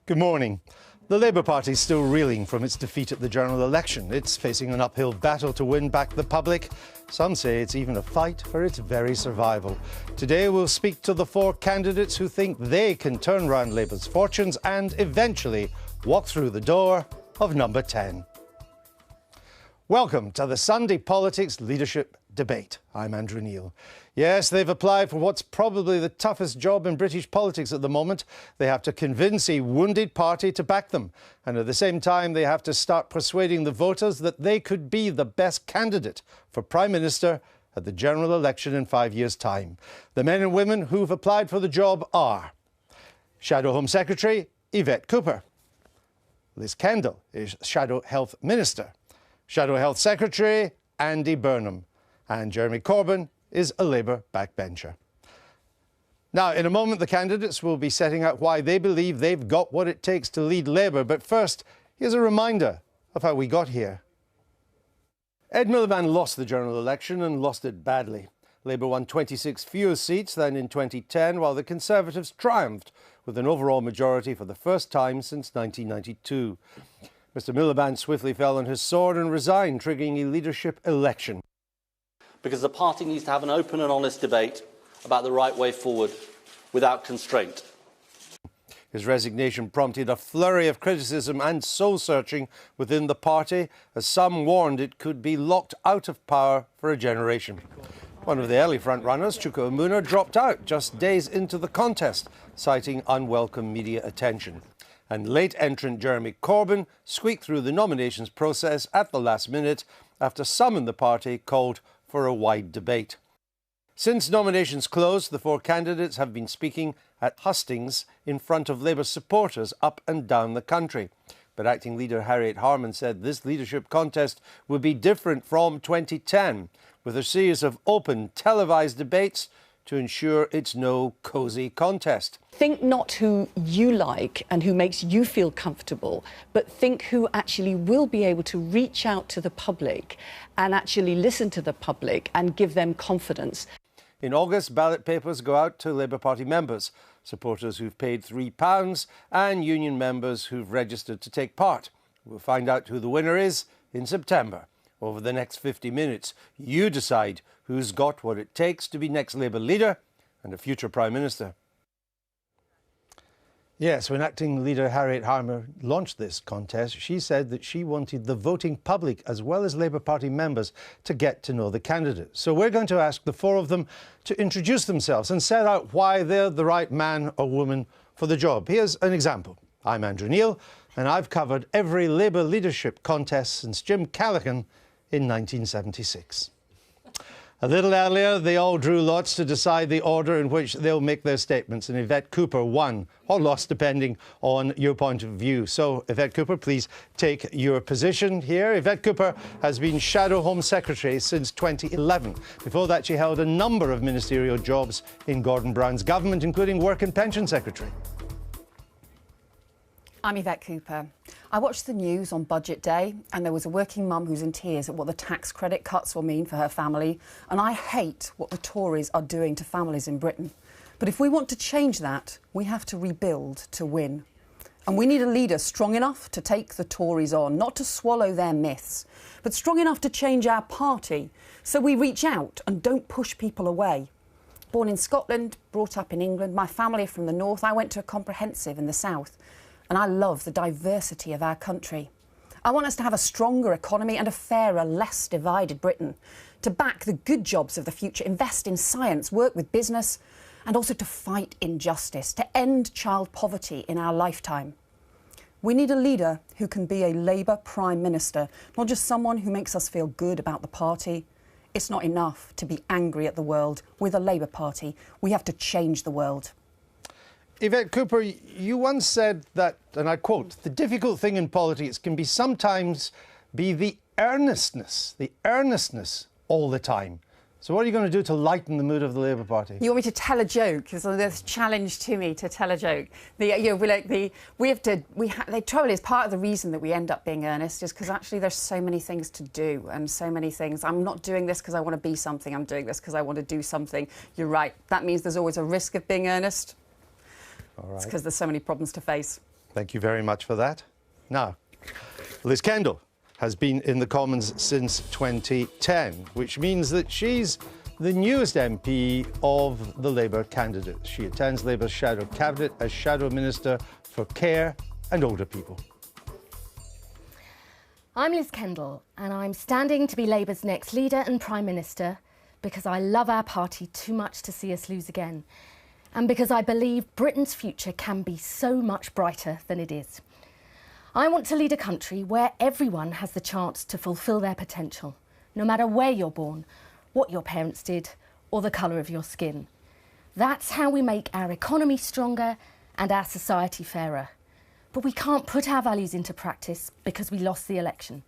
Good morning. The Labour Party is still reeling from its defeat at the general election. It's facing an uphill battle to win back the public. Some say it's even a fight for its very survival. Today we'll speak to the four candidates who think they can turn round Labour's fortunes and eventually walk through the door of number 10. Welcome to the Sunday Politics Leadership Debate. I'm Andrew Neil. Yes, they've applied for what's probably the toughest job in British politics at the moment. They have to convince a wounded party to back them. And at the same time, they have to start persuading the voters that they could be the best candidate for Prime Minister at the general election in 5 years' time. The men and women who've applied for the job are Shadow Home Secretary Yvette Cooper. Liz Kendall is Shadow Health Minister. Shadow Health Secretary Andy Burnham. And Jeremy Corbyn is a Labour backbencher. Now, in a moment, the candidates will be setting out why they believe they've got what it takes to lead Labour. But first, here's a reminder of how we got here. Ed Miliband lost the general election and lost it badly. Labour won 26 fewer seats than in 2010, while the Conservatives triumphed with an overall majority for the first time since 1992. Mr Miliband swiftly fell on his sword and resigned, triggering a leadership election. Because the party needs to have an open and honest debate about the right way forward without constraint. His resignation prompted a flurry of criticism and soul-searching within the party, as some warned it could be locked out of power for a generation. One of the early frontrunners, Chuka Umunna, dropped out just days into the contest, citing unwelcome media attention. And late entrant Jeremy Corbyn squeaked through the nominations process at the last minute after some in the party called for a wide debate. Since nominations closed, the four candidates have been speaking at hustings in front of Labour supporters up and down the country. But acting leader Harriet Harman said this leadership contest would be different from 2010, with a series of open, televised debates to ensure it's no cosy contest. Think not who you like and who makes you feel comfortable, but think who actually will be able to reach out to the public and actually listen to the public and give them confidence. In August, ballot papers go out to Labour Party members, supporters who've paid £3 and union members who've registered to take part. We'll find out who the winner is in September. Over the next 50 minutes, you decide who's got what it takes to be next Labour leader and a future Prime Minister. Yes, when acting leader Harriet Harman launched this contest, she said that she wanted the voting public as well as Labour Party members to get to know the candidate. So we're going to ask the four of them to introduce themselves and set out why they're the right man or woman for the job. Here's an example. I'm Andrew Neil, and I've covered every Labour leadership contest since Jim Callaghan in 1976. A little earlier, they all drew lots to decide the order in which they'll make their statements, and Yvette Cooper won, or lost, depending on your point of view. So, Yvette Cooper, please take your position here. Yvette Cooper has been Shadow Home Secretary since 2011. Before that, she held a number of ministerial jobs in Gordon Brown's government, including Work and Pension Secretary. I'm Yvette Cooper. I watched the news on Budget Day and there was a working mum who's in tears at what the tax credit cuts will mean for her family, and I hate what the Tories are doing to families in Britain. But if we want to change that, we have to rebuild to win. And we need a leader strong enough to take the Tories on, not to swallow their myths, but strong enough to change our party so we reach out and don't push people away. Born in Scotland, brought up in England, my family are from the north. I went to a comprehensive in the south. And I love the diversity of our country. I want us to have a stronger economy and a fairer, less divided Britain, to back the good jobs of the future, invest in science, work with business, and also to fight injustice, to end child poverty in our lifetime. We need a leader who can be a Labour Prime Minister, not just someone who makes us feel good about the party. It's not enough to be angry at the world with a Labour Party. We have to change the world. Yvette Cooper, you once said that, and I quote, "The difficult thing in politics can be sometimes be the earnestness all the time." So what are you going to do to lighten the mood of the Labour Party? You want me to tell a joke? So there's a challenge to me to tell a joke. The trouble is, part of the reason that we end up being earnest is because actually there's so many things to do and so many things. I'm not doing this because I want to be something. I'm doing this because I want to do something. You're right. That means there's always a risk of being earnest. All right. It's because there's so many problems to face. Thank you very much for that. Now, Liz Kendall has been in the Commons since 2010, which means that she's the newest MP of the Labour candidates. She attends Labour's shadow cabinet as Shadow Minister for Care and Older People. I'm Liz Kendall, and I'm standing to be Labour's next leader and Prime Minister because I love our party too much to see us lose again, and because I believe Britain's future can be so much brighter than it is. I want to lead a country where everyone has the chance to fulfil their potential, no matter where you're born, what your parents did, or the colour of your skin. That's how we make our economy stronger and our society fairer. But we can't put our values into practice because we lost the election.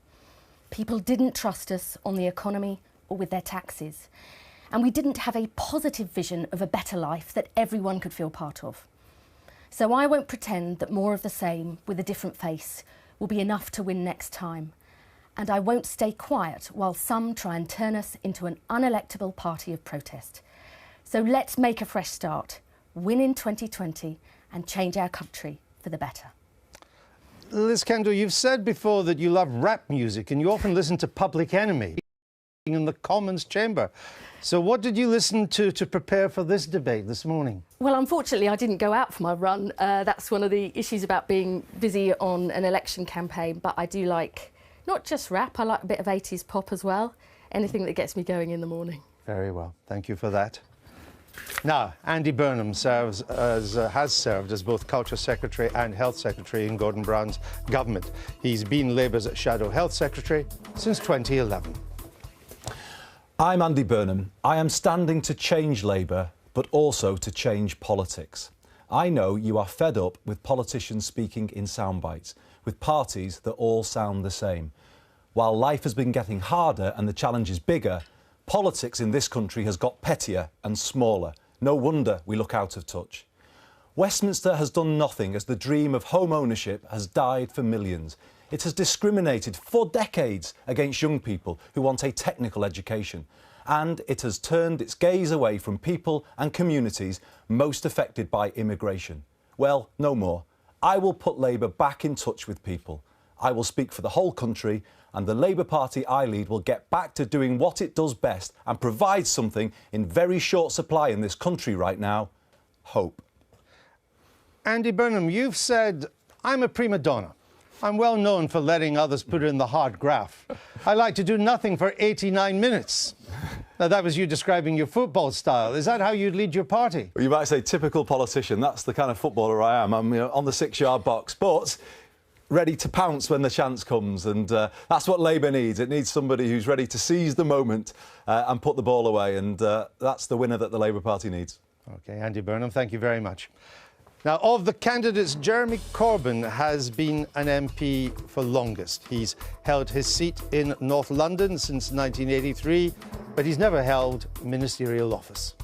People didn't trust us on the economy or with their taxes. And we didn't have a positive vision of a better life that everyone could feel part of. So I won't pretend that more of the same with a different face will be enough to win next time. And I won't stay quiet while some try and turn us into an unelectable party of protest. So let's make a fresh start, win in 2020 and change our country for the better. Liz Kendall, you've said before that you love rap music and you often listen to Public Enemy in the Commons chamber. So what did you listen to prepare for this debate this morning? Well, unfortunately, I didn't go out for my run. That's one of the issues about being busy on an election campaign. But I do like not just rap, I like a bit of 80s pop as well. Anything that gets me going in the morning. Very well. Thank you for that. Now, Andy Burnham has served as both Culture Secretary and Health Secretary in Gordon Brown's government. He's been Labour's Shadow Health Secretary since 2011. I'm Andy Burnham. I am standing to change Labour, but also to change politics. I know you are fed up with politicians speaking in soundbites, with parties that all sound the same. While life has been getting harder and the challenge is bigger, politics in this country has got pettier and smaller. No wonder we look out of touch. Westminster has done nothing as the dream of home ownership has died for millions. It has discriminated for decades against young people who want a technical education. And it has turned its gaze away from people and communities most affected by immigration. Well, no more. I will put Labour back in touch with people. I will speak for the whole country, and the Labour Party I lead will get back to doing what it does best and provide something in very short supply in this country right now: hope. Andy Burnham, you've said, I'm a prima donna. I'm well known for letting others put in the hard graft. I like to do nothing for 89 minutes. Now, that was you describing your football style. Is that how you'd lead your party? Well, you might say typical politician. That's the kind of footballer I am. I'm on the 6-yard box, but ready to pounce when the chance comes, and that's what Labour needs. It needs somebody who's ready to seize the moment and put the ball away, and that's the winner that the Labour Party needs. OK, Andy Burnham, thank you very much. Now, of the candidates, Jeremy Corbyn has been an MP for longest. He's held his seat in North London since 1983, but he's never held ministerial office.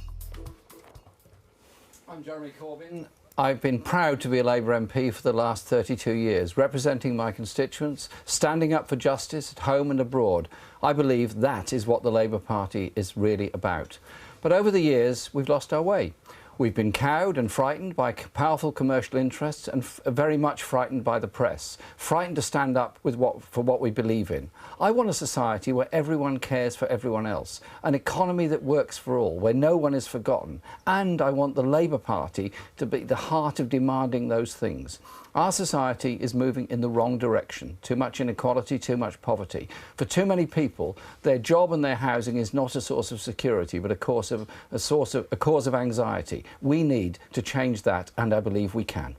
I'm Jeremy Corbyn. I've been proud to be a Labour MP for the last 32 years, representing my constituents, standing up for justice at home and abroad. I believe that is what the Labour Party is really about. But over the years, we've lost our way. We've been cowed and frightened by powerful commercial interests and very much frightened by the press, frightened to stand up for what we believe in. I want a society where everyone cares for everyone else, an economy that works for all, where no one is forgotten, and I want the Labour Party to be the heart of demanding those things. Our society is moving in the wrong direction. Too much inequality, too much poverty. For too many people, their job and their housing is not a source of security, but a cause of anxiety. We need to change that, and I believe we can.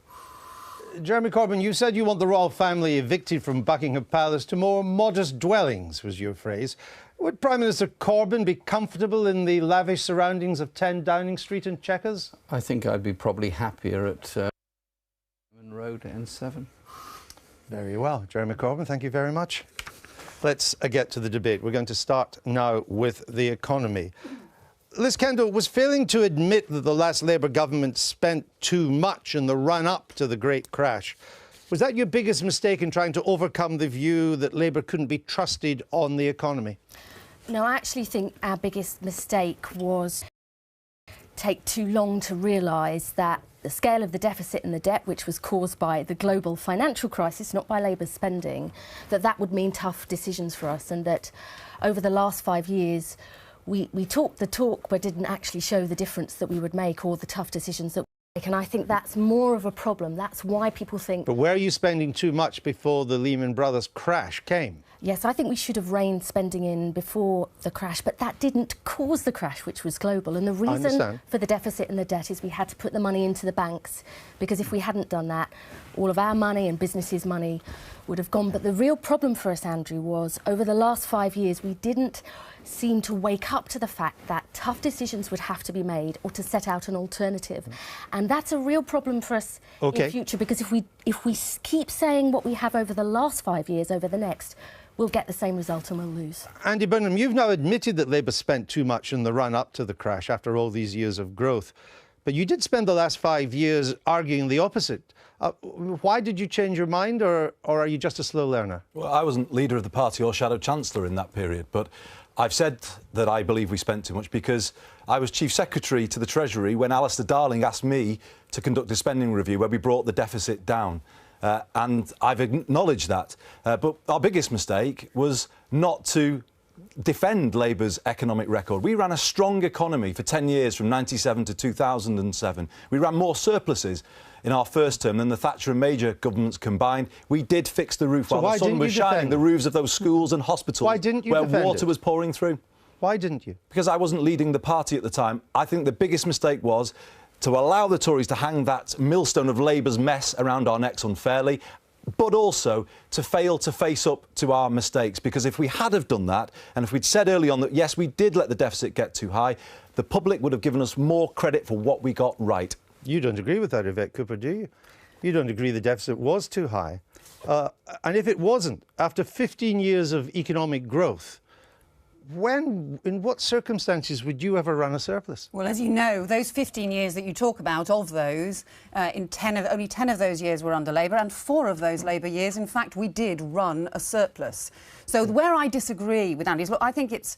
Jeremy Corbyn, you said you want the royal family evicted from Buckingham Palace to more modest dwellings, was your phrase. Would Prime Minister Corbyn be comfortable in the lavish surroundings of 10 Downing Street and Chequers? I think I'd be probably happier at Road N7. Very well. Jeremy Corbyn, thank you very much. Let's get to the debate. We're going to start now with the economy. Liz Kendall, was failing to admit that the last Labour government spent too much in the run-up to the great crash. Was that your biggest mistake in trying to overcome the view that Labour couldn't be trusted on the economy? No, I actually think our biggest mistake was take too long to realise that the scale of the deficit and the debt, which was caused by the global financial crisis, not by Labour's spending, that would mean tough decisions for us, and that over the last 5 years we talked the talk but didn't actually show the difference that we would make or the tough decisions that we make. And I think that's more of a problem. That's why people think... But were you spending too much before the Lehman Brothers crash came? Yes, I think we should have reined spending in before the crash, but that didn't cause the crash, which was global. And the reason for the deficit and the debt is we had to put the money into the banks, because if we hadn't done that, all of our money and businesses' money would have gone. But the real problem for us, Andrew, was over the last 5 years, we didn't seem to wake up to the fact that tough decisions would have to be made or to set out an alternative. And that's a real problem for us in future, because if we keep saying what we have over the last 5 years, over the next, we'll get the same result and we'll lose. Andy Burnham, you've now admitted that Labour spent too much in the run-up to the crash after all these years of growth. But you did spend the last 5 years arguing the opposite. Why did you change your mind, or are you just a slow learner? Well, I wasn't leader of the party or Shadow Chancellor in that period, but I've said that I believe we spent too much because I was Chief Secretary to the Treasury when Alistair Darling asked me to conduct a spending review where we brought the deficit down. And I've acknowledged that. But our biggest mistake was not to defend Labour's economic record. We ran a strong economy for 10 years from 1997 to 2007. We ran more surpluses in our first term than the Thatcher and Major governments combined. We did fix the roof while the sun was shining, the roofs of those schools and hospitals where water was pouring through. Why didn't you? Because I wasn't leading the party at the time. I think the biggest mistake was to allow the Tories to hang that millstone of Labour's mess around our necks unfairly, but also to fail to face up to our mistakes. Because if we had have done that, and if we'd said early on that, yes, we did let the deficit get too high, the public would have given us more credit for what we got right. You don't agree with that, Yvette Cooper, do you? You don't agree the deficit was too high. And if it wasn't, after 15 years of economic growth, in what circumstances would you ever run a surplus? Well, as you know, those 15 years that you talk about, of those, only 10 of those years were under Labour, and 4 of those Labour years, in fact, we did run a surplus. So where I disagree with Andy is, look, I think it's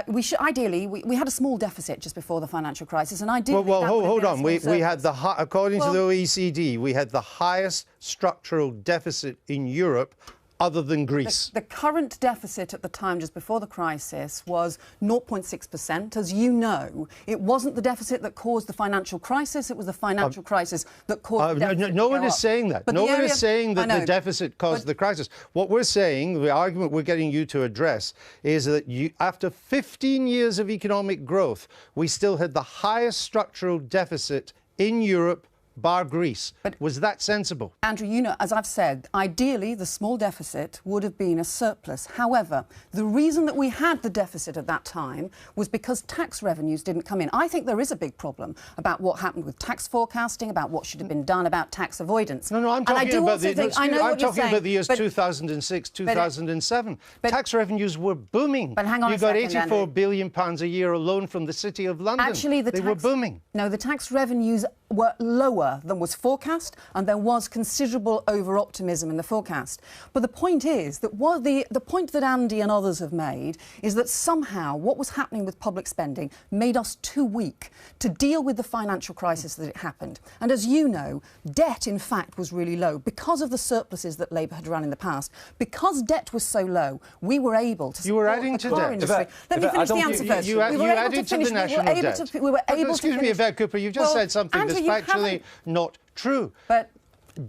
we should ideally we had a small deficit just before the financial crisis, and ideally hold on. We had according to the OECD, we had the highest structural deficit in Europe, other than Greece. The current deficit at the time, just before the crisis, was 0.6%. As you know, it wasn't the deficit that caused the financial crisis, it was the financial crisis that caused the deficit. No one is saying that. No one is saying that the deficit caused the crisis. What we're saying, the argument we're getting you to address, is that after 15 years of economic growth, we still had the highest structural deficit in Europe, bar Greece. But was that sensible? Andrew, you know, as I've said, ideally the small deficit would have been a surplus. However, the reason that we had the deficit at that time was because tax revenues didn't come in. I think there is a big problem about what happened with tax forecasting, about what should have been done about tax avoidance. No, I'm talking about the years 2006, 2007. Tax revenues were booming. But hang on a second, you got £84 billion a year alone from the City of London. Actually, they were booming. No, the tax revenues were lower than was forecast, and there was considerable over-optimism in the forecast. But the point is that the point that Andy and others have made is that somehow what was happening with public spending made us too weak to deal with the financial crisis that it happened. And as you know, debt, in fact, was really low because of the surpluses that Labour had run in the past. Because debt was so low, we were able to support the car industry. Let me finish the answer first. You added to the national debt. We were able to excuse me, Yvette Cooper, you've just said something that's factually not true. But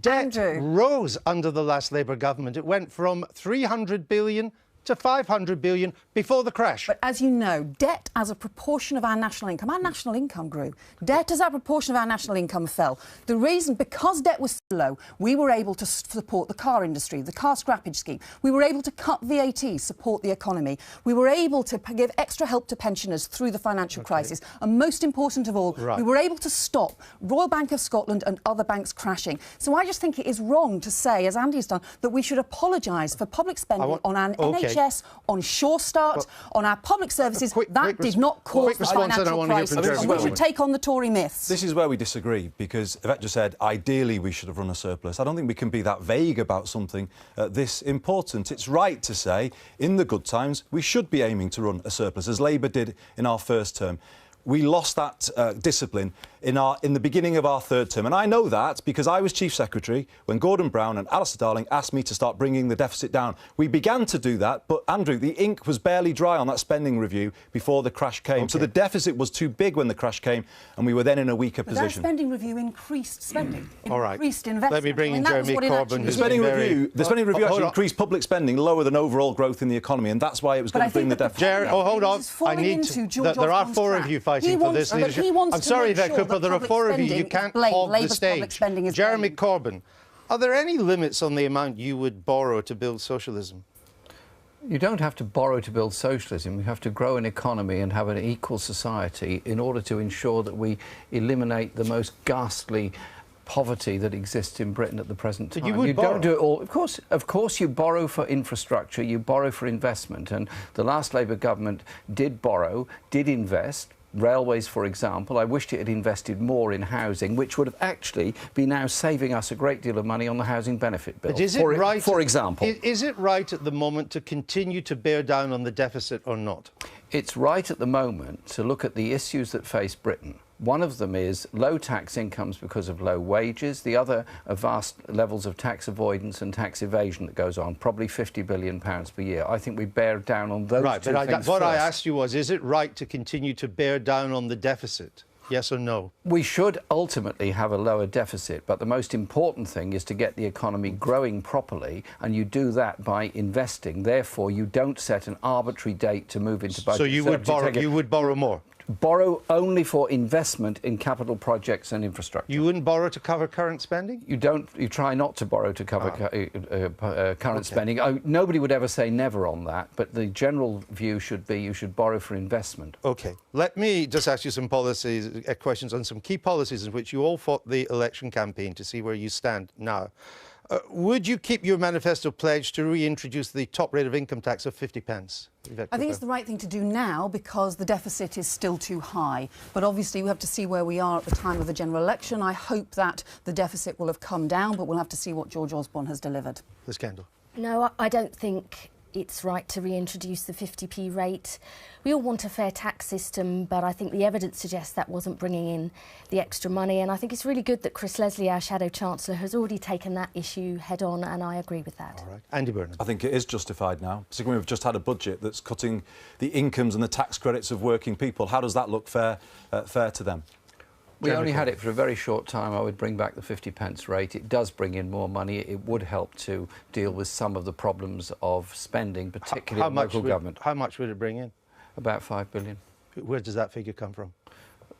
debt rose under the last Labour government. It went from 300 billion to 500 billion before the crash. But as you know, debt as a proportion of our national income grew. Debt as a proportion of our national income fell. The reason, because debt was so low, we were able to support the car industry, the car scrappage scheme. We were able to cut VAT, support the economy. We were able to give extra help to pensioners through the financial crisis. And most important of all, we were able to stop Royal Bank of Scotland and other banks crashing. So I just think it is wrong to say, as Andy's done, that we should apologise for public spending on our NHS, on Sure Start, on our public services. That did not cause the financial crisis. And we should take on the Tory myths. This is where we disagree, because Yvette just said, ideally we should have run a surplus. I don't think we can be that vague about something this important. It's right to say, in the good times, we should be aiming to run a surplus, as Labour did in our first term. we lost that discipline in the beginning of our third term. And I know that because I was Chief Secretary when Gordon Brown and Alistair Darling asked me to start bringing the deficit down. We began to do that, but, Andrew, the ink was barely dry on that spending review before the crash came. So the deficit was too big when the crash came, and we were then in a weaker position. That spending review increased spending, All right. increased investment. Let me bring in Jeremy Corbyn. The spending review actually increased public spending lower than overall growth in the economy, and that's why it was going to bring the deficit. Hold on. I need to. There are four of you fighting for this leadership. I'm sorry, Yvette Cooper, there are four of you. You can't hog the stage. Jeremy Corbyn, are there any limits on the amount you would borrow to build socialism? You don't have to borrow to build socialism. You have to grow an economy and have an equal society in order to ensure that we eliminate the most ghastly poverty that exists in Britain at the present time. But you borrow. Don't do it all. Of course, you borrow for infrastructure, you borrow for investment, and the last Labour government did borrow, did invest. Railways, for example, I wished it had invested more in housing, which would have actually been now saving us a great deal of money on the housing benefit bill. But is it right, for example? Is it right at the moment to continue to bear down on the deficit or not? It's right at the moment to look at the issues that face Britain. One of them is low tax incomes because of low wages. The other are vast levels of tax avoidance and tax evasion that goes on, probably £50 billion per year. I think we bear down on those two things What first. I asked you was, is it right to continue to bear down on the deficit? Yes or no? We should ultimately have a lower deficit, but the most important thing is to get the economy growing properly, and you do that by investing. Therefore, you don't set an arbitrary date to move into budget. So you would borrow more? Borrow only for investment in capital projects and infrastructure. You wouldn't borrow to cover current spending? You don't. You try not to borrow to cover current spending. Nobody would ever say never on that, but the general view should be you should borrow for investment. OK. Let me just ask you some questions on some key policies in which you all fought the election campaign to see where you stand now. Would you keep your manifesto pledge to reintroduce the top rate of income tax of 50 pence? I think it's the right thing to do now because the deficit is still too high. But obviously we have to see where we are at the time of the general election. I hope that the deficit will have come down, but we'll have to see what George Osborne has delivered. Liz Kendall. No, I don't think it's right to reintroduce the 50p rate. We all want a fair tax system, but I think the evidence suggests that wasn't bringing in the extra money, and I think it's really good that Chris Leslie, our Shadow Chancellor, has already taken that issue head on, and I agree with that. All right. Andy Burnham. I think it is justified now, particularly when we've just had a budget that's cutting the incomes and the tax credits of working people. How does that look fair to them? We only had it for a very short time. I would bring back the 50 pence rate. It does bring in more money. It would help to deal with some of the problems of spending, particularly in local government. How much would it bring in? About 5 billion. Where does that figure come from?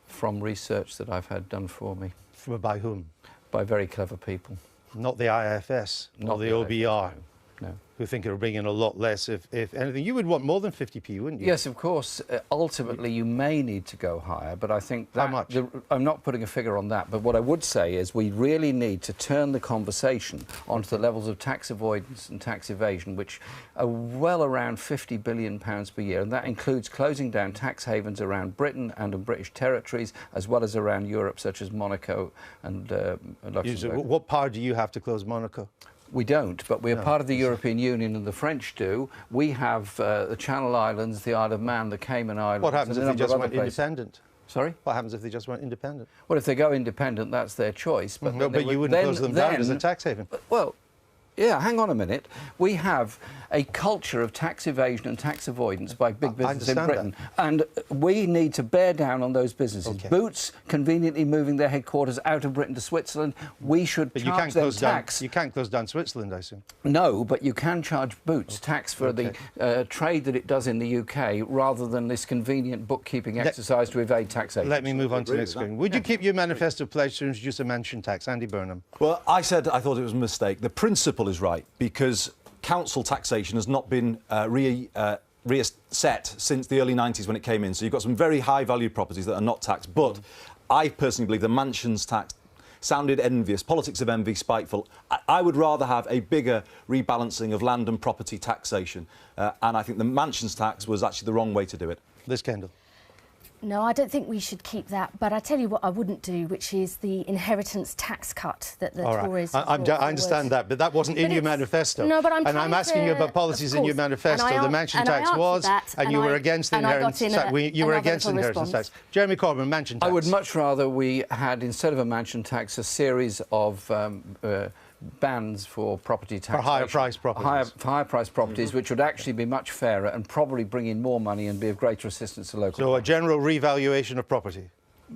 From research that I've had done for me. By whom? By very clever people. Not the IFS, not the OBR. No. Who think it'll bring in a lot less, if anything. You would want more than 50p, wouldn't you? Yes, of course. Ultimately, you may need to go higher, but I think that... How much? I'm not putting a figure on that, but what I would say is we really need to turn the conversation onto the levels of tax avoidance and tax evasion, which are well around £50 billion per year, and that includes closing down tax havens around Britain and in British territories, as well as around Europe, such as Monaco and Luxembourg. What power do you have to close Monaco? We don't, but we're part of the European Union and the French do. We have the Channel Islands, the Isle of Man, the Cayman Islands. What happens if they just went independent? Sorry? What happens if they just went independent? Well, if they go independent, that's their choice. But, but you wouldn't close them down as a tax haven. Well, yeah, hang on a minute. We have a culture of tax evasion and tax avoidance by big business in Britain. And we need to bear down on those businesses. Okay. Boots conveniently moving their headquarters out of Britain to Switzerland. We should charge them tax. You can't close down Switzerland, I assume. No, but you can charge Boots tax for the trade that it does in the UK, rather than this convenient bookkeeping exercise to evade taxation. Let me move on to the next screen. Would you keep your manifesto pledge to introduce a mansion tax? Andy Burnham. Well, I said I thought it was a mistake. The principle is right, because council taxation has not been reset since the early 90s when it came in. So you've got some very high-value properties that are not taxed. But I personally believe the mansions tax sounded envious, politics of envy, spiteful. I would rather have a bigger rebalancing of land and property taxation. And I think the mansions tax was actually the wrong way to do it. Liz Kendall. No, I don't think we should keep that. But I tell you what I wouldn't do, which is the inheritance tax cut that the All right. Tories I understand that, but that wasn't in your manifesto. No, but and I'm asking you about policies in your manifesto. The mansion tax was, and you were against the inheritance tax. You were against the inheritance tax. Jeremy Corbyn, mansion tax. I would much rather we had, instead of a mansion tax, a series of bans for property tax. For higher priced properties. Higher priced properties, which would actually be much fairer and probably bring in more money and be of greater assistance to local. So a general revaluation of property.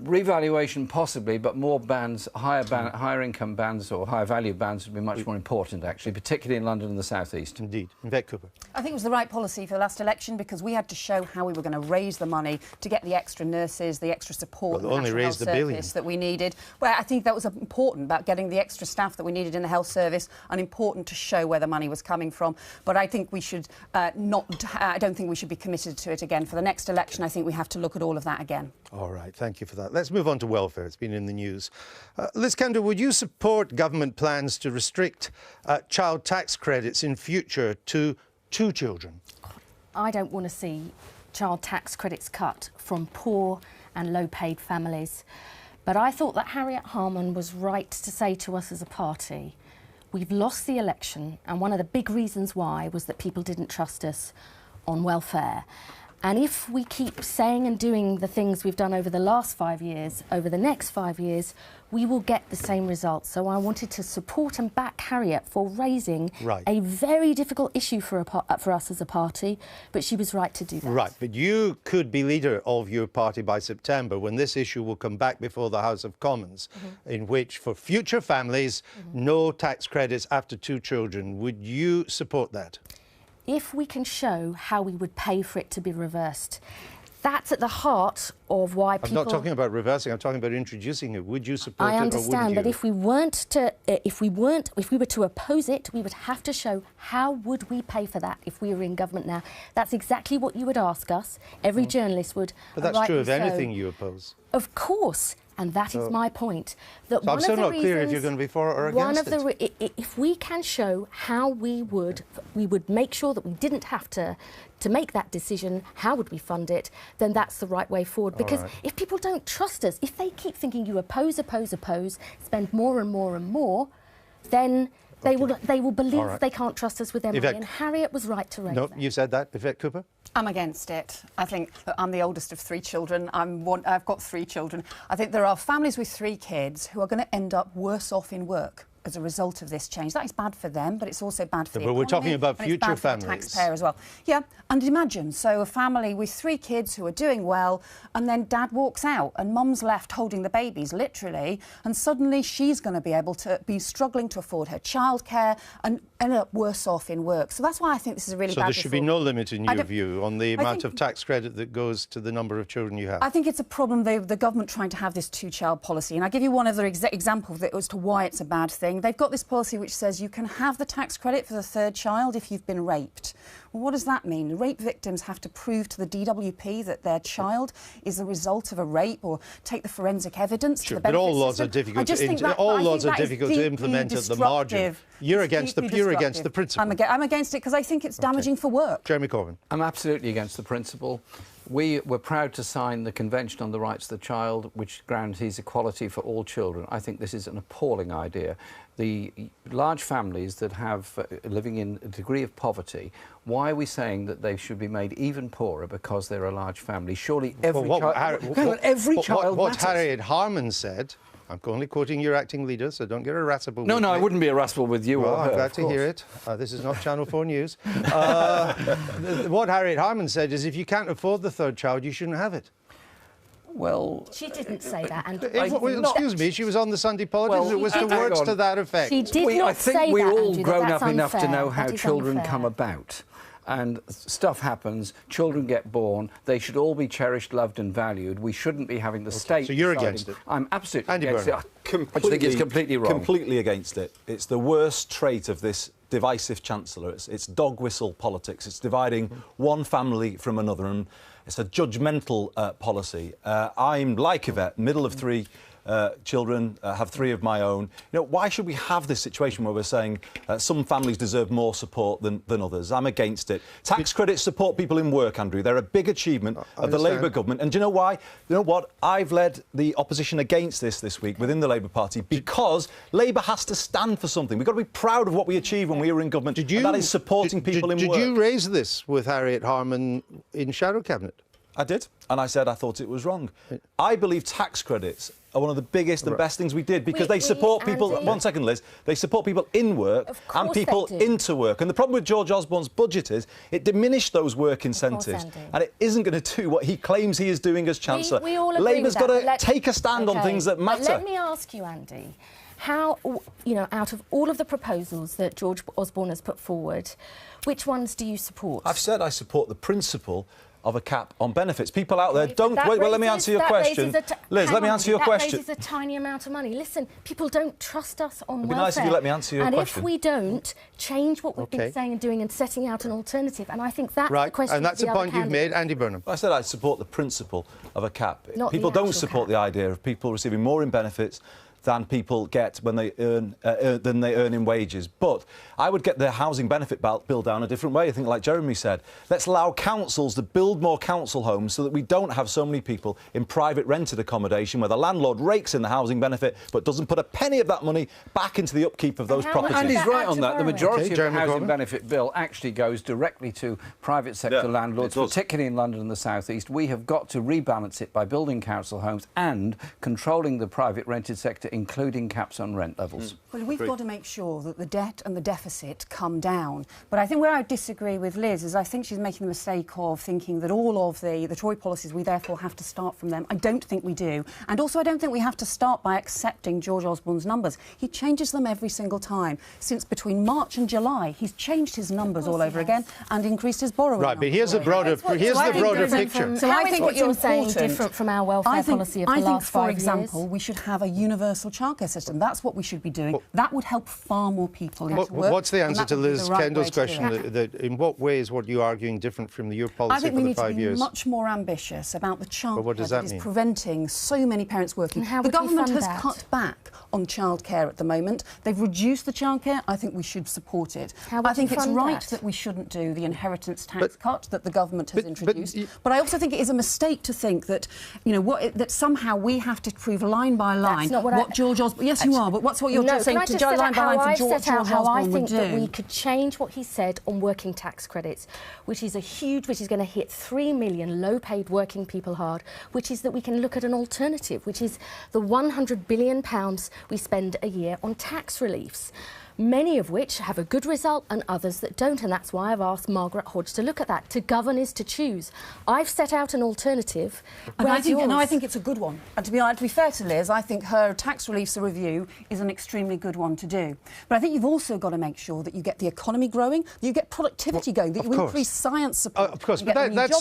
Revaluation possibly, but more bans, higher income bans or higher value bans would be much more important, actually, particularly in London and the South East. Indeed. Yvette Cooper. I think it was the right policy for the last election because we had to show how we were going to raise the money to get the extra nurses, the extra support, Well, the only National raised Health the billion Service that we needed. Well, I think that was important about getting the extra staff that we needed in the health service and important to show where the money was coming from. But I think we should I don't think we should be committed to it again. For the next election, I think we have to look at all of that again. All right, thank you for that. Let's move on to welfare. It's been in the news. Liz Kendall, would you support government plans to restrict child tax credits in future to 2 children? I don't want to see child tax credits cut from poor and low-paid families. But I thought that Harriet Harman was right to say to us as a party, we've lost the election, and one of the big reasons why was that people didn't trust us on welfare. And if we keep saying and doing the things we've done over the last 5 years, over the next 5 years, we will get the same results. So I wanted to support and back Harriet for raising a very difficult issue for us as a party, but she was right to do that. Right, but you could be leader of your party by September when this issue will come back before the House of Commons, in which for future families, no tax credits after 2 children. Would you support that? If we can show how we would pay for it to be reversed, that's at the heart of why people... I'm not talking about reversing, I'm talking about introducing it. Would you support it I or understand, wouldn't but you? if we were to oppose it, we would have to show how would we pay for that if we were in government now. That's exactly what you would ask us. Every journalist would. But that's true of anything you oppose. Of course. And that is my point. That so I'm still not clear if you're going to be for or against it. If we can show how we would make sure that we didn't have to make that decision, how would we fund it, then that's the right way forward. Because if people don't trust us, if they keep thinking you oppose, spend more and more and more, then they will believe they can't trust us with their money. And Harriet was right to raise that. You said that, Yvette Cooper? I'm against it. I think I'm the oldest of 3 children. I've got 3 children. I think there are families with 3 kids who are going to end up worse off in work as a result of this change. That is bad for them, but it's also bad for the economy. But we're talking about and future it's bad families. For the taxpayer as well. Yeah, and imagine, so a family with 3 kids who are doing well, and then dad walks out, and mum's left holding the babies, literally, and suddenly she's going to be able to be struggling to afford her childcare and end up worse off in work. So that's why I think this is a really bad So there should be no limit, in your view, on the amount of tax credit that goes to the number of children you have? I think it's a problem, the government trying to have this 2-child policy. And I'll give you one other example as to why it's a bad thing. They've got this policy which says you can have the tax credit for the 3rd child if you've been raped. Well, what does that mean? Rape victims have to prove to the DWP that their child is the result of a rape or take the forensic evidence to the benefit but all laws system. are difficult to implement at the margin. You're against the principle. I'm against it because I think it's damaging for work. Jeremy Corbyn. I'm absolutely against the principle. We were proud to sign the Convention on the Rights of the Child, which guarantees equality for all children. I think this is an appalling idea. The large families that have living in a degree of poverty, why are we saying that they should be made even poorer because they're a large family? Surely every child What matters. Harriet Harman said, I'm only quoting your acting leader, so don't get irascible with me. No, I wouldn't be irascible with you or her. I'm glad to hear it. This is not Channel 4 News. What Harriet Harman said is if you can't afford the 3rd child, you shouldn't have it. Well, she didn't say that. And excuse me, she was on the Sunday Politics. Well, it was the words to that effect. She did not I think say we're that, all Andrew, grown that's up enough to unfair. know how That is children unfair. come about. And stuff happens, children get born, they should all be cherished, loved and valued. We shouldn't be having the state... So you're deciding. against it? I'm absolutely Andy against Burnham. it. I think it's completely wrong. Completely against it. It's the worst trait of this divisive Chancellor. It's dog whistle politics. It's dividing one family from another, and it's a judgmental policy. I'm like Yvette, middle of 3 children, have 3 of my own. You know, why should we have this situation where we're saying some families deserve more support than others? I'm against it. Tax credits support people in work, Andrew. They're a big achievement of the Labour government. And do you know why? You know what? I've led the opposition against this week within the Labour Party because Labour has to stand for something. We've got to be proud of what we achieved when we were in government, and that is supporting people in work. Did you raise this with Harriet Harman in Shadow Cabinet? I did, and I said I thought it was wrong. I believe tax credits are one of the biggest and best things we did because they support people... One second, Liz. They support people in work and people into work. And the problem with George Osborne's budget is it diminished those work incentives and it isn't going to do what he claims he is doing as Chancellor. We all agree Labour's with got that, to take a stand on things that matter. But let me ask you, Andy, how, you know, out of all of the proposals that George Osborne has put forward, which ones do you support? I've said I support the principle of a cap on benefits. People out there don't... Wait, well, let me answer your question. Liz, let me answer your question. That raises a tiny amount of money. Listen, people don't trust us on welfare. It'd be nice if you let me answer your question. And if we don't change what we've been saying and doing and setting out an alternative, and I think that's the question. And that's the point you've made, Andy Burnham. I said I support the principle of a cap. People don't support the idea of people receiving more in benefits than people get when they earn in wages. But I would get the housing benefit bill down a different way. I think, like Jeremy said, let's allow councils to build more council homes so that we don't have so many people in private rented accommodation where the landlord rakes in the housing benefit but doesn't put a penny of that money back into the upkeep of those properties. And he's right on that. The majority of the housing benefit bill actually goes directly to private sector landlords, particularly in London and the South East. We have got to rebalance it by building council homes and controlling the private rented sector, including caps on rent levels. Well, we've got to make sure that the debt and the deficit come down. But I think where I disagree with Liz is I think she's making the mistake of thinking that all of the Tory policies, we therefore have to start from them. I don't think we do. And also I don't think we have to start by accepting George Osborne's numbers. He changes them every single time. Since between March and July, he's changed his numbers all over again and increased his borrowing. Right, but here's the broader picture. So I think what you're saying different from our welfare policy of the last 5 years. For example, we should have a universal childcare system. That's what we should be doing. That would help far more people into work. What's the answer to Liz Kendall's question? In what way is what you're arguing different from your policy for the 5 years? I think we need to be much more ambitious about the childcare that is mean? Preventing so many parents working. The government has cut back on childcare at the moment. They've reduced the childcare. I think we should support it. I think it's right that we shouldn't do the inheritance tax cut that the government has introduced. But I also think it is a mistake to think that, you know, that somehow we have to prove line by line what George Osborne... Yes, you are, but what's what you're saying to line by line for George Osborne I think that we could change what he said on working tax credits, which is going to hit 3 million low-paid working people hard, which is that we can look at an alternative, which is the £100 billion we spend a year on tax reliefs, many of which have a good result and others that don't, and that's why I've asked Margaret Hodge to look at that. To govern is to choose. I've set out an alternative. And I think it's a good one. And to be fair to Liz, I think her tax reliefs review is an extremely good one to do. But I think you've also got to make sure that you get the economy growing, that you get productivity going, that you increase science support. Of course, but that's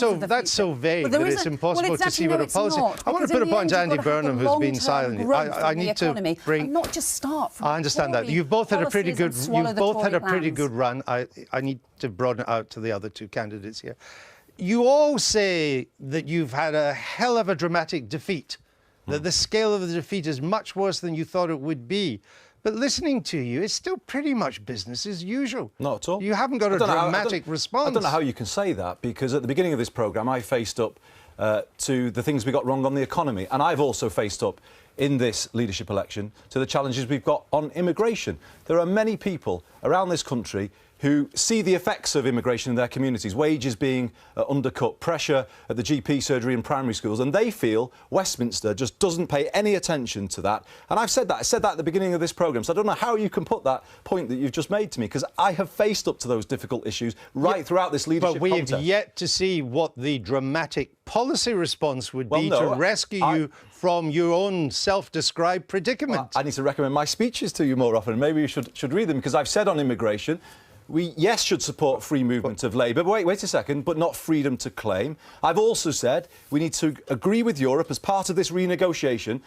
so vague that it's impossible to see what a policy... I want to put a point to Andy Burnham, who's been silent. I need to bring... not just start from... I understand that. You've both had a pretty good run. I need to broaden it out to the other 2 candidates here. You all say that you've had a hell of a dramatic defeat, that the scale of the defeat is much worse than you thought it would be. But listening to you, it's still pretty much business as usual. Not at all. You haven't got a dramatic response. I don't know how you can say that, because at the beginning of this programme, I faced up to the things we got wrong on the economy. And I've also faced up in this leadership election to the challenges we've got on immigration. There are many people around this country who see the effects of immigration in their communities, wages being undercut, pressure at the GP surgery in primary schools, and they feel Westminster just doesn't pay any attention to that. And I've said that. I said that at the beginning of this programme, so I don't know how you can put that point that you've just made to me, because I have faced up to those difficult issues throughout this leadership contest. But we've yet to see what the dramatic policy response would be to rescue you from your own self-described predicament. Well, I need to recommend my speeches to you more often. Maybe you should read them, because I've said on immigration, we, yes, should support free movement of labour, but wait a second, but not freedom to claim. I've also said we need to agree with Europe as part of this renegotiation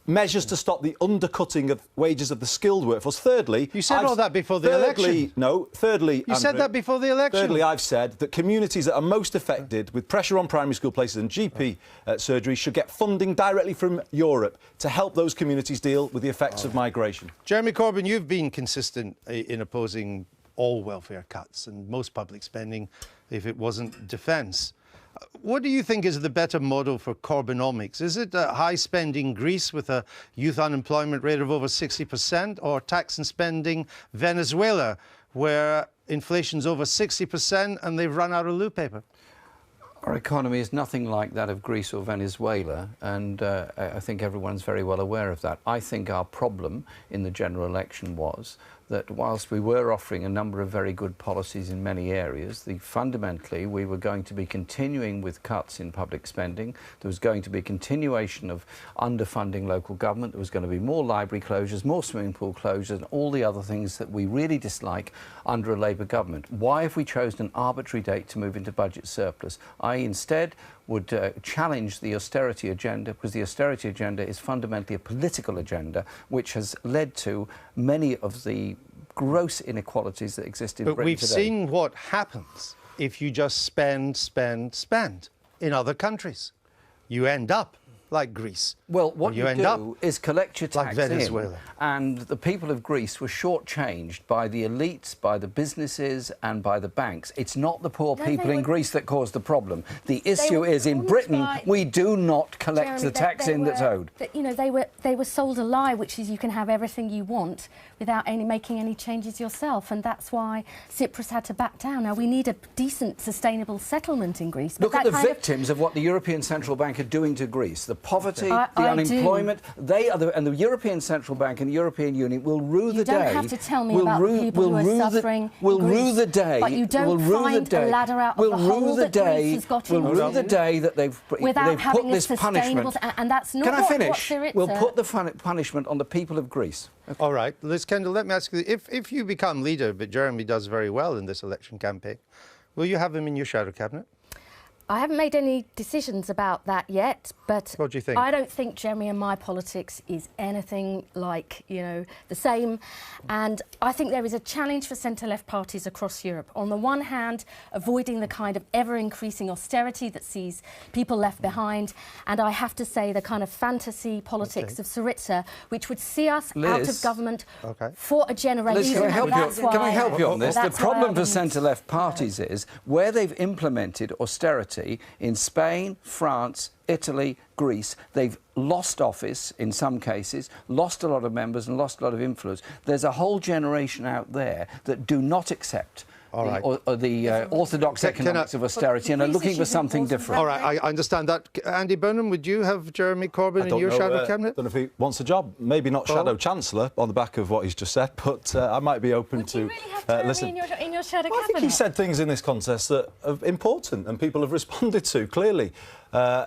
measures to stop the undercutting of wages of the skilled workforce. Thirdly... You said all that before the election. No, thirdly... You said that before the election. Thirdly, I've said that communities that are most affected with pressure on primary school places and GP surgery should get funding directly from Europe to help those communities deal with the effects of migration. Jeremy Corbyn, you've been consistent in opposing all welfare cuts and most public spending if it wasn't defence. What do you think is the better model for Corbynomics? Is it high-spending Greece with a youth unemployment rate of over 60%, or tax and spending Venezuela, where inflation's over 60% and they've run out of loo paper? Our economy is nothing like that of Greece or Venezuela, and I think everyone's very well aware of that. I think our problem in the general election was that whilst we were offering a number of very good policies in many areas, fundamentally we were going to be continuing with cuts in public spending. There was going to be a continuation of underfunding local government. There was going to be more library closures, more swimming pool closures, and all the other things that we really dislike under a Labour government. Why have we chosen an arbitrary date to move into budget surplus? I instead would challenge the austerity agenda, because the austerity agenda is fundamentally a political agenda which has led to many of the gross inequalities that exist in Britain today. But we've seen what happens if you just spend in other countries. You end up like Greece. Well, what you do is collect your tax like Venezuela. And the people of Greece were shortchanged by the elites, by the businesses and by the banks. It's not the poor people in Greece that caused the problem. The issue is in Britain we do not collect the tax that's owed. You know, they were sold a lie, which is you can have everything you want without making any changes yourself, and that's why Tsipras had to back down. Now we need a decent, sustainable settlement in Greece. Look at the victims of what the European Central Bank are doing to Greece. The poverty, the unemployment, and the European Central Bank and the European Union will rue the day. You don't have to tell me about the people who are suffering We'll rue the day. But you don't find a ladder out of the hole that Greece has got into. We'll rue the day that they've put this punishment. And that's not Can I finish? Syriza... We'll put the punishment on the people of Greece. Okay. All right, Liz Kendall, let me ask you, if you become leader, but Jeremy does very well in this election campaign, will you have him in your shadow cabinet? I haven't made any decisions about that yet, but what do you think? I don't think Jeremy and my politics is anything like, you know, the same. And I think there is a challenge for centre-left parties across Europe. On the one hand, avoiding the kind of ever-increasing austerity that sees people left behind. And I have to say the kind of fantasy politics of Syriza, which would see us out of government for a generation. Liz, can I help you on this? The problem for centre-left parties is where they've implemented austerity in Spain, France, Italy, Greece, they've lost office in some cases, lost a lot of members and lost a lot of influence. There's a whole generation out there that do not accept the orthodox economics of austerity and are looking for something different. All right, I understand that. Andy Burnham, would you have Jeremy Corbyn in your shadow cabinet? I don't know if he wants a job. Maybe not shadow chancellor on the back of what he's just said, but I might be open to listen. In your shadow cabinet? I think he said things in this contest that are important and people have responded to, clearly.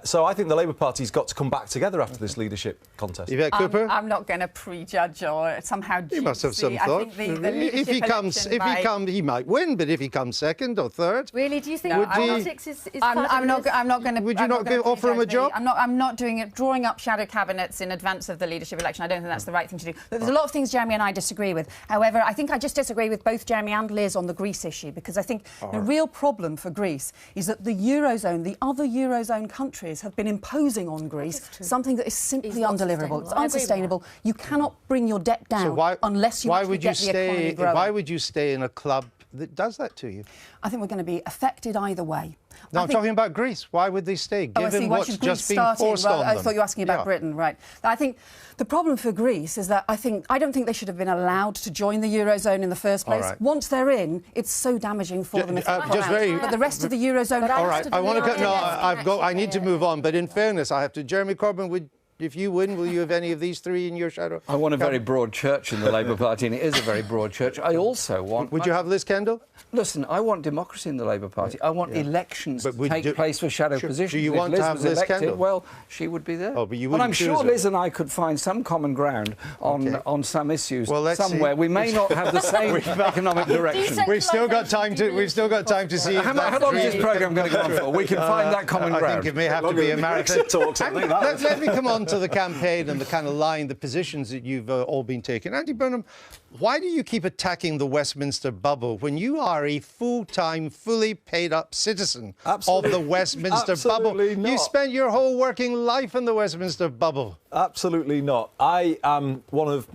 So I think the Labour Party's got to come back together after this leadership contest. Yvette Cooper? I'm not going to prejudge or somehow He must have some thought. If he might win, but if he comes second or third... Really? Do you think politics is I'm not going to... Would you not offer him a job? I'm not doing it, drawing up shadow cabinets in advance of the leadership election. I don't think that's the right thing to do. There's a lot of things Jeremy and I disagree with. However, I think I just disagree with both Jeremy and Liz on the Greece issue, because I think the real problem for Greece is that the Eurozone, the other Eurozone countries have been imposing on Greece something that is simply undeliverable. It's unsustainable. You cannot bring your debt down unless you actually get the economy growing. Why would you stay in a club that does that to you? I think we're going to be affected either way. No, I'm talking about Greece. Why would they stay, given what's just been forced on them? I thought you were asking about Britain, right. I think the problem for Greece is that I don't think they should have been allowed to join the Eurozone in the first place. Once they're in, it's so damaging for them. But the rest of the Eurozone... All right, I need to move on, but in fairness, I have to... Jeremy Corbyn, if you win, will you have any of these three in your shadow? I want a very broad church in the Labour Party, and it is a very broad church. I also want... Would you have Liz Kendall? Listen, I want democracy in the Labour Party. I want elections to take place for shadow positions. Do you want to have Liz Kendall? Well, she would be there. Oh, but you and wouldn't I'm sure her. Liz and I could find some common ground on some issues somewhere. See. We may not have the same economic direction. We've still got time to see. How long is this programme going to go on for? We can find that common ground. I think it may have to be a marathon. Talks, let me come on to the campaign and the kind of line, the positions that you've all been taking. Andy Burnham, why do you keep attacking the Westminster bubble when you are a full-time, fully paid-up citizen of the Westminster bubble? Not. You spent your whole working life in the Westminster bubble. Absolutely not. I am one of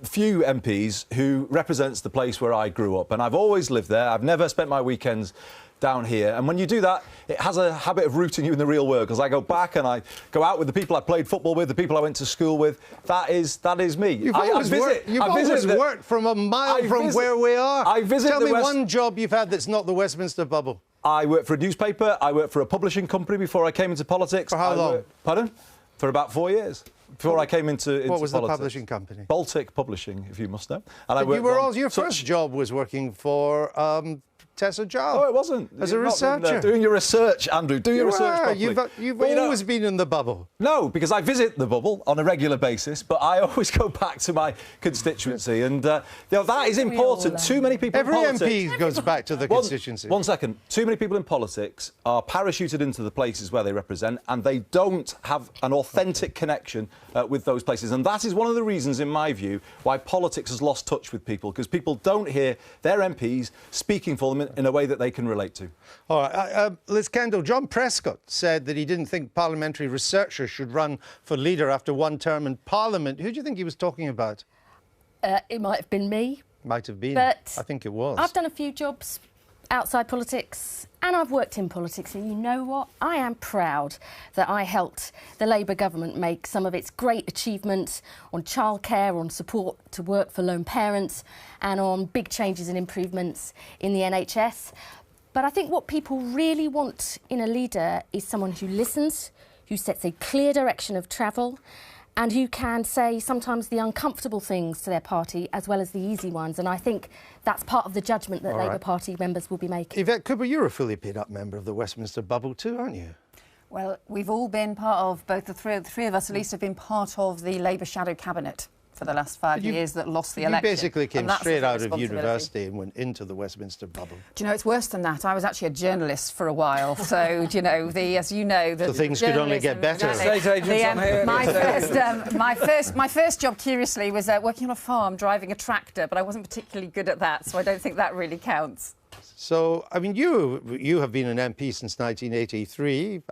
few MPs who represents the place where I grew up, and I've always lived there. I've never spent my weekends down here, and when you do that, it has a habit of rooting you in the real world, because I go back and I go out with the people I played football with, the people I went to school with. That is me. You've always worked from a mile from where we are. Tell me one job you've had that's not the Westminster bubble. I worked for a newspaper. I worked for a publishing company before I came into politics. For how long? Pardon? For about 4 years. Before I came into politics. What was the publishing company? Baltic Publishing, if you must know. And your first job was working for Tessa Jowell. Oh, it wasn't. As a researcher. Doing your research, Andrew. Do your research properly. You've always been in the bubble. No, because I visit the bubble on a regular basis, but I always go back to my constituency, and that is important. Too many people Every in politics... MP goes back to the constituency. One second. Too many people in politics are parachuted into the places where they represent, and they don't have an authentic connection with those places. And that is one of the reasons, in my view, why politics has lost touch with people, because people don't hear their MPs speaking for them in a way that they can relate to. All right. Liz Kendall, John Prescott said that he didn't think parliamentary researchers should run for leader after one term in Parliament. Who do you think he was talking about? It might have been me. Might have been. But I think it was. I've done a few jobs outside politics, and I've worked in politics, and you know what? I am proud that I helped the Labour government make some of its great achievements on childcare, on support to work for lone parents, and on big changes and improvements in the NHS. But I think what people really want in a leader is someone who listens, who sets a clear direction of travel, and who can say sometimes the uncomfortable things to their party as well as the easy ones. And I think that's part of the judgment that Labour Party members will be making. Yvette Cooper, you're a fully paid-up member of the Westminster bubble too, aren't you? Well, we've all been part of, both the three of us at least have been part of the Labour shadow cabinet for the last 5 years that lost the election. You basically came straight out of university and went into the Westminster bubble. Do you know, it's worse than that. I was actually a journalist for a while, so, you know, as you know... So things could only get better. My first job, curiously, was working on a farm, driving a tractor, but I wasn't particularly good at that, so I don't think that really counts. So, I mean, you have been an MP since 1983,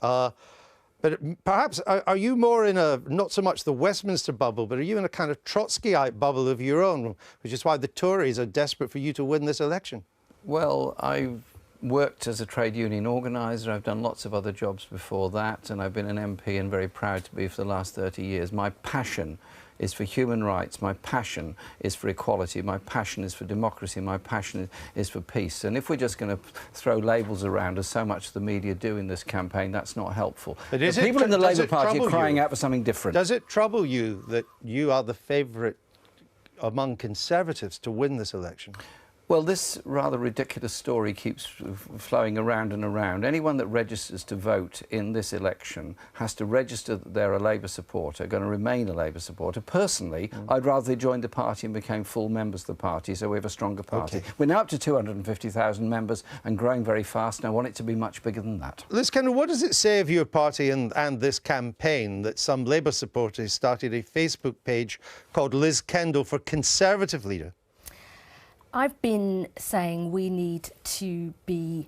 but perhaps are you more in a, not so much the Westminster bubble, but are you in a kind of Trotskyite bubble of your own, which is why the Tories are desperate for you to win this election? Well, I've worked as a trade union organiser. I've done lots of other jobs before that, and I've been an MP and very proud to be for the last 30 years. My passion is for human rights, my passion is for equality, my passion is for democracy, my passion is for peace. And if we're just going to throw labels around, as so much of the media do in this campaign, that's not helpful. But the people in the Labour Party are crying out for something different. Does it trouble you that you are the favourite among Conservatives to win this election? Well, this rather ridiculous story keeps flowing around and around. Anyone that registers to vote in this election has to register that they're a Labour supporter, going to remain a Labour supporter. Personally, I'd rather they joined the party and became full members of the party, so we have a stronger party. Okay. We're now up to 250,000 members and growing very fast, and I want it to be much bigger than that. Liz Kendall, what does it say of your party and this campaign that some Labour supporters started a Facebook page called Liz Kendall for Conservative Leader? I've been saying we need to be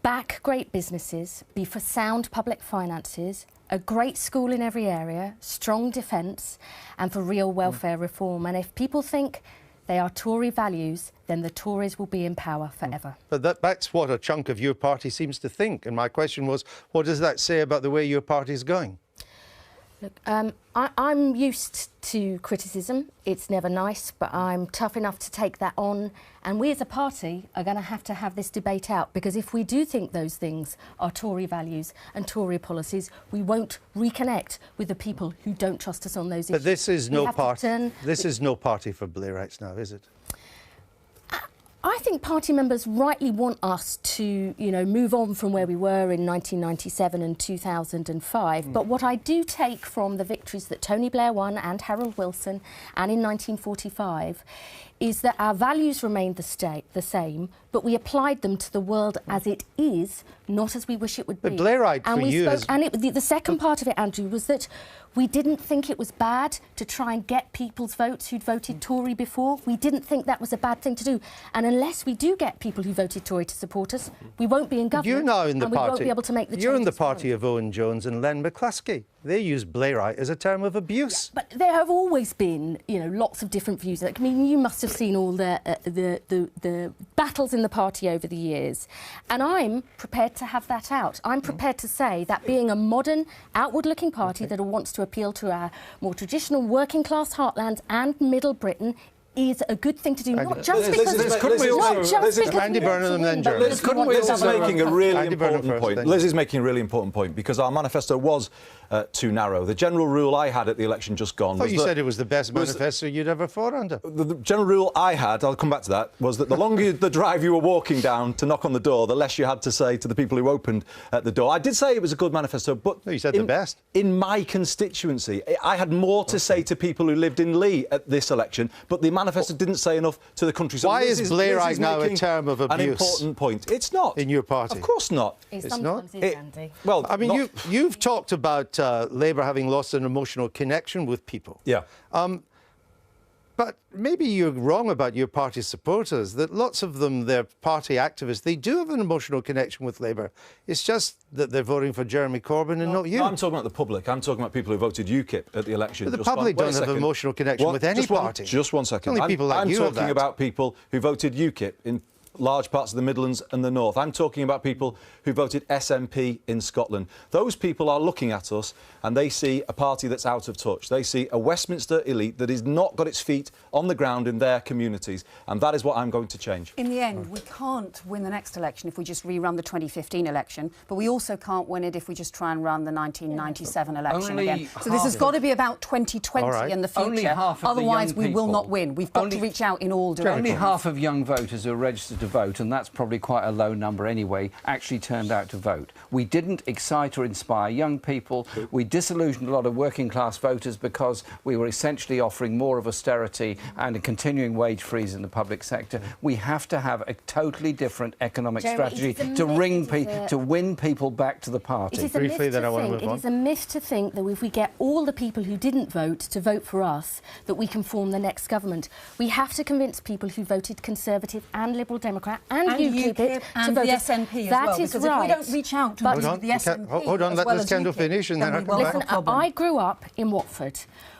back great businesses, be for sound public finances, a great school in every area, strong defence, and for real welfare reform. And if people think they are Tory values, then the Tories will be in power forever. But that's what a chunk of your party seems to think. And my question was, what does that say about the way your party's going? Look, I'm used to criticism. It's never nice, but I'm tough enough to take that on. And we as a party are going to have this debate out, because if we do think those things are Tory values and Tory policies, we won't reconnect with the people who don't trust us on those issues. But this is no party. This is no party for Blairites now, is it? I think party members rightly want us to, move on from where we were in 1997 and 2005. But what I do take from the victories that Tony Blair won and Harold Wilson and in 1945 is that our values remained the same, but we applied them to the world as it is, not as we wish it would be. But Blairite and for we you spoke, has... And the second part of it, Andrew, was that we didn't think it was bad to try and get people's votes who'd voted Tory before. We didn't think that was a bad thing to do. And unless we do get people who voted Tory to support us, we won't be in government. You're now in the and party. We won't be able to make the You're in the changes party of Owen Jones and Len McCluskey. They use Blairite as a term of abuse. Yeah, but there have always been, lots of different views. I mean, you must have seen all the battles in the party over the years. And I'm prepared to have that out. I'm prepared to say that being a modern, outward-looking party that wants to appeal to our more traditional working-class heartlands and Middle Britain is a good thing to do, not just because Andy Burnham and then Jeremy. Liz is making a really important point. Liz is making a really important point because our manifesto was too narrow. The general rule I had at the election just gone. I thought you said it was the best manifesto you'd ever fought under. The general rule I had, I'll come back to that, was that the longer the drive you were walking down to knock on the door, the less you had to say to the people who opened the door. I did say it was a good manifesto, but no, you said the best. In my constituency, I had more to say to people who lived in Lee at this election, but the manifesto didn't say enough to the country. So why is Blairite now a term of abuse? An important point. It's not. In your party? Of course not. It's not. Andy. Well, I mean, you've talked about Labour having lost an emotional connection with people. Yeah. But maybe you're wrong about your party supporters, that lots of them, they're party activists, they do have an emotional connection with Labour. It's just that they're voting for Jeremy Corbyn and not you. No, I'm talking about the public. I'm talking about people who voted UKIP at the election. But the public don't have an emotional connection with any party. Just one second. Only people like you I'm talking about people who voted UKIP in large parts of the Midlands and the North. I'm talking about people who voted SNP in Scotland. Those people are looking at us and they see a party that's out of touch. They see a Westminster elite that has not got its feet on the ground in their communities, and that is what I'm going to change. In the end, we can't win the next election if we just rerun the 2015 election, but we also can't win it if we just try and run the 1997 election again. So this has got to be about 2020 and the future. Only half of Otherwise, the we young will people, not win. We've got to reach out in all directions. Only half of young voters are registered to vote, and that's probably quite a low number anyway, actually turned out to vote. We didn't excite or inspire young people. We disillusioned a lot of working-class voters because we were essentially offering more of austerity and a continuing wage freeze in the public sector. We have to have a totally different economic strategy to win people back to the party. It is a myth to think that if we get all the people who didn't vote to vote for us, that we can form the next government. We have to convince people who voted Conservative and Liberal Democrat and UKIP and to vote the SNP as that well. Is because right. if we don't reach out to the SNP, hold on, let Liz Kendall finish and then I'll come back. Listen, I grew up in Watford,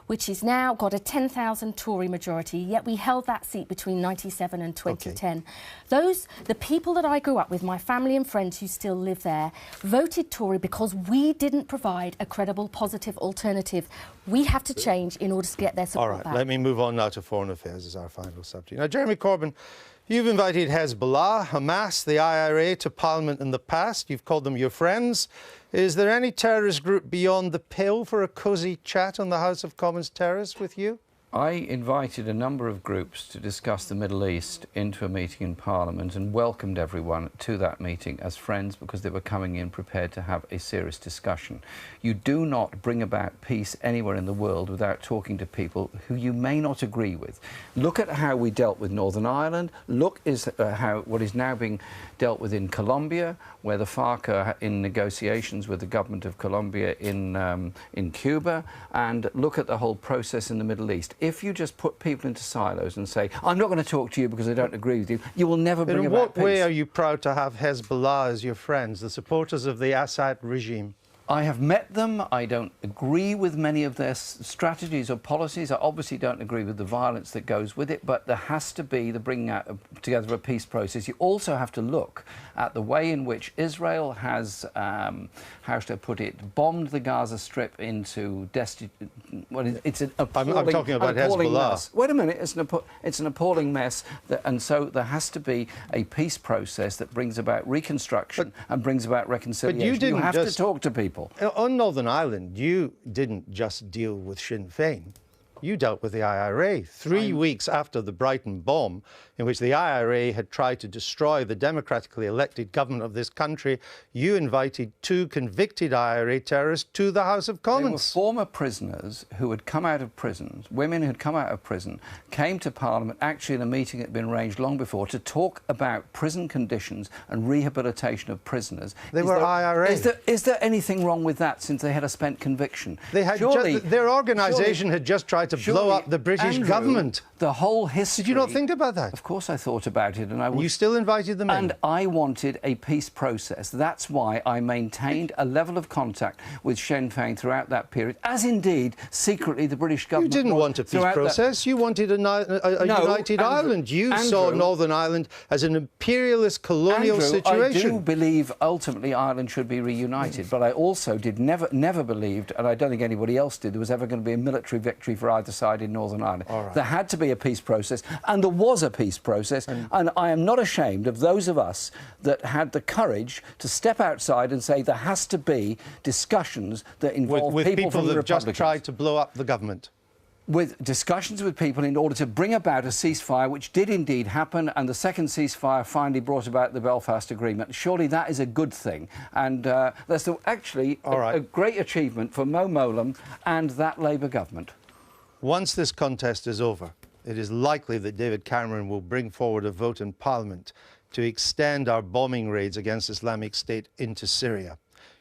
which has now got a 10,000 Tory majority, yet we held that seat between 97 and 2010. The people that I grew up with, my family and friends who still live there, voted Tory because we didn't provide a credible, positive alternative. We have to change in order to get their support back. All right, let me move on now to foreign affairs as our final subject. Now, Jeremy Corbyn, you've invited Hezbollah, Hamas, the IRA to Parliament in the past. You've called them your friends. Is there any terrorist group beyond the pale for a cosy chat on the House of Commons terrace with you? I invited a number of groups to discuss the Middle East into a meeting in Parliament and welcomed everyone to that meeting as friends because they were coming in prepared to have a serious discussion. You do not bring about peace anywhere in the world without talking to people who you may not agree with. Look at how we dealt with Northern Ireland. Look what is now being dealt with in Colombia, where the FARC are in negotiations with the government of Colombia in Cuba, and look at the whole process in the Middle East. If you just put people into silos and say, I'm not going to talk to you because I don't agree with you, you will never bring about peace. In what way are you proud to have Hezbollah as your friends, the supporters of the Assad regime? I have met them. I don't agree with many of their strategies or policies. I obviously don't agree with the violence that goes with it, but there has to be the bringing out together of a peace process. You also have to look at the way in which Israel has, how should I put it, bombed the Gaza Strip into it's an appalling, I'm talking about Hezbollah. Mess. Wait a minute, it's an appalling mess, and so there has to be a peace process that brings about reconstruction and brings about reconciliation. You have to talk to people. On Northern Ireland, you didn't just deal with Sinn Féin. You dealt with the IRA 3 weeks after the Brighton bomb, in which the IRA had tried to destroy the democratically elected government of this country. You invited 2 convicted IRA terrorists to the House of Commons. They were former prisoners who had come out of prison, women who had come out of prison, came to Parliament, actually in a meeting that had been arranged long before, to talk about prison conditions and rehabilitation of prisoners. They were IRA. Is there anything wrong with that, since they had a spent conviction? They had their organisation had just tried to blow up the British government. The whole history. Did you not think about that? Of course I thought about it. And you still invited them in? And I wanted a peace process. That's why I maintained a level of contact with Sinn Féin throughout that period, as indeed, secretly, the British government... You didn't want a peace process. You wanted a united Ireland. You saw Northern Ireland as an imperialist colonial situation. I do believe ultimately Ireland should be reunited, but I also never believed, and I don't think anybody else did, there was ever going to be a military victory for either side in Northern Ireland. There had to be a peace process, and there was a peace process, and I am not ashamed of those of us that had the courage to step outside and say there has to be discussions that involve people from the Republicans. Just tried to blow up the government. With discussions with people in order to bring about a ceasefire, which did indeed happen, and the second ceasefire finally brought about the Belfast Agreement. Surely that is a good thing, and that's actually a great achievement for Mo Mowlam and that Labour government. Once this contest is over, it is likely that David Cameron will bring forward a vote in Parliament to extend our bombing raids against Islamic State into Syria.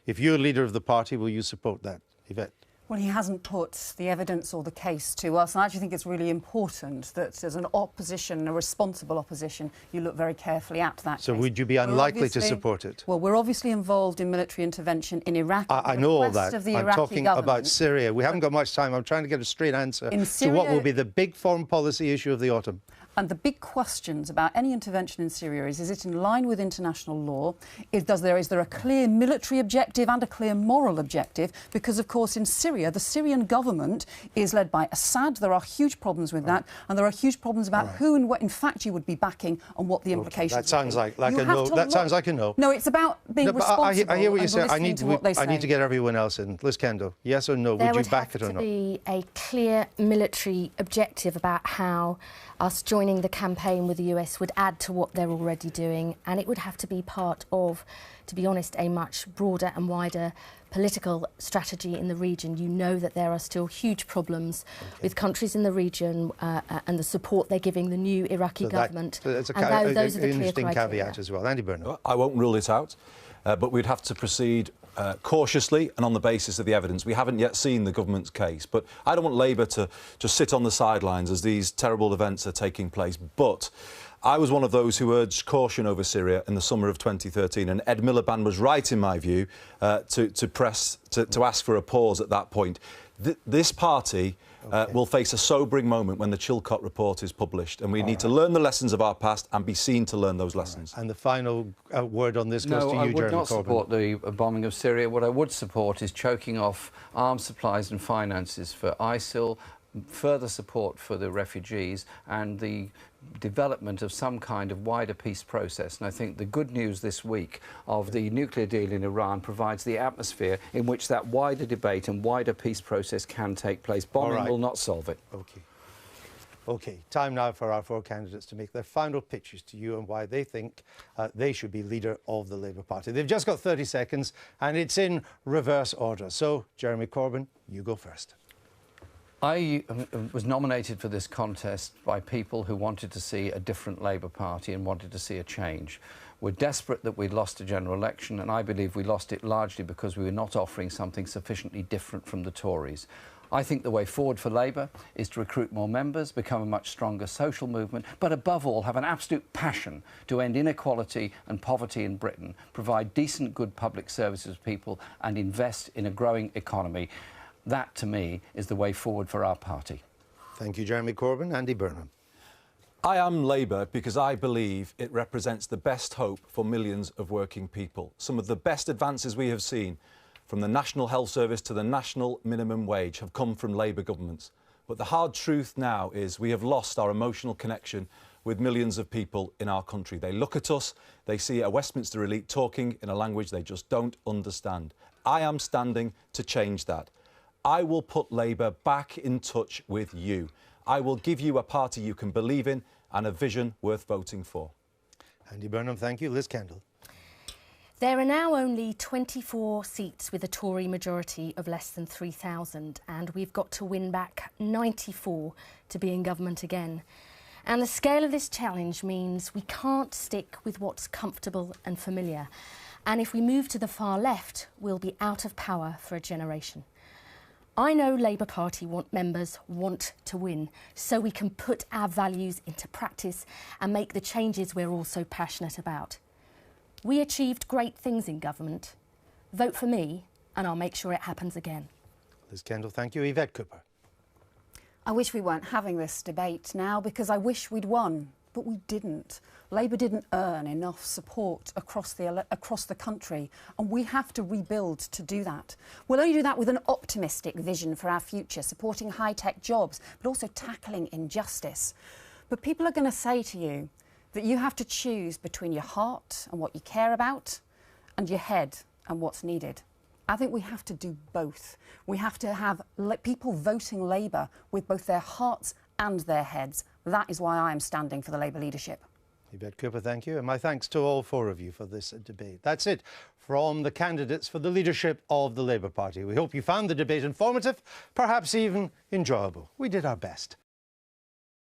If you're leader of the party, will you support that, Yvette? Well, he hasn't put the evidence or the case to us, and I actually think it's really important that as an opposition, a responsible opposition, you look very carefully at that So case. would you be unlikely to support it? Well, we're obviously involved in military intervention in Iraq. I know all that. I'm talking about Syria. We haven't got much time. I'm trying to get a straight answer to what will be the big foreign policy issue of the autumn. And the big questions about any intervention in Syria is it in line with international law? Is there a clear military objective and a clear moral objective? Because, of course, in Syria, the Syrian government is led by Assad. There are huge problems with that. And there are huge problems about who and what, in fact, you would be backing and what the implications That sounds like a no. That sounds like a no. No, it's about being responsible. I hear what you're saying. I need to get everyone else in. Liz Kendall, yes or no? Would you back it or not? There would have to be a clear military objective about how us joining the campaign with the US would add to what they're already doing, and it would have to be part of, to be honest, a much broader and wider political strategy in the region. You know that there are still huge problems with countries in the region and the support they're giving the new Iraqi government. That's those are the clear interesting criteria. caveat as well. Andy Burnham. I won't rule it out, but we'd have to proceed cautiously and on the basis of the evidence. We haven't yet seen the government's case, but I don't want Labour to just sit on the sidelines as these terrible events are taking place. But I was one of those who urged caution over Syria in the summer of 2013, and Ed Miliband was right, in my view, to ask for a pause at that point. This party will face a sobering moment when the Chilcot report is published, and we need to learn the lessons of our past and be seen to learn those lessons. And the final word on this goes to you, Jeremy Corbyn. No, I would not support the bombing of Syria. What I would support is choking off arms supplies and finances for ISIL, further support for the refugees, and the development of some kind of wider peace process. And I think the good news this week of the nuclear deal in Iran provides the atmosphere in which that wider debate and wider peace process can take place. Bombing will not solve it. OK, time now for our 4 candidates to make their final pitches to you and why they think they should be leader of the Labour Party. They've just got 30 seconds and it's in reverse order. So, Jeremy Corbyn, you go first. I was nominated for this contest by people who wanted to see a different Labour Party and wanted to see a change. We're desperate that we'd lost a general election, and I believe we lost it largely because we were not offering something sufficiently different from the Tories. I think the way forward for Labour is to recruit more members, become a much stronger social movement, but above all have an absolute passion to end inequality and poverty in Britain, provide decent, good public services to people and invest in a growing economy. That, to me, is the way forward for our party. Thank you, Jeremy Corbyn. Andy Burnham. I am Labour because I believe it represents the best hope for millions of working people. Some of the best advances we have seen, from the National Health Service to the national minimum wage, have come from Labour governments. But the hard truth now is we have lost our emotional connection with millions of people in our country. They look at us, they see a Westminster elite talking in a language they just don't understand. I am standing to change that. I will put Labour back in touch with you. I will give you a party you can believe in and a vision worth voting for. Andy Burnham, thank you. Liz Kendall. There are now only 24 seats with a Tory majority of less than 3,000, and we've got to win back 94 to be in government again. And the scale of this challenge means we can't stick with what's comfortable and familiar. And if we move to the far left, we'll be out of power for a generation. I know Labour Party members want to win, so we can put our values into practice and make the changes we're all so passionate about. We achieved great things in government. Vote for me and I'll make sure it happens again. Liz Kendall, thank you. Yvette Cooper. I wish we weren't having this debate now because I wish we'd won, but we didn't. Labour didn't earn enough support across the country, and we have to rebuild to do that. We'll only do that with an optimistic vision for our future, supporting high-tech jobs, but also tackling injustice. But people are going to say to you that you have to choose between your heart and what you care about and your head and what's needed. I think we have to do both. We have to have people voting Labour with both their hearts and their heads. That is why I am standing for the Labour leadership. Yvette Cooper, thank you. And my thanks to all four of you for this debate. That's it from the candidates for the leadership of the Labour Party. We hope you found the debate informative, perhaps even enjoyable. We did our best.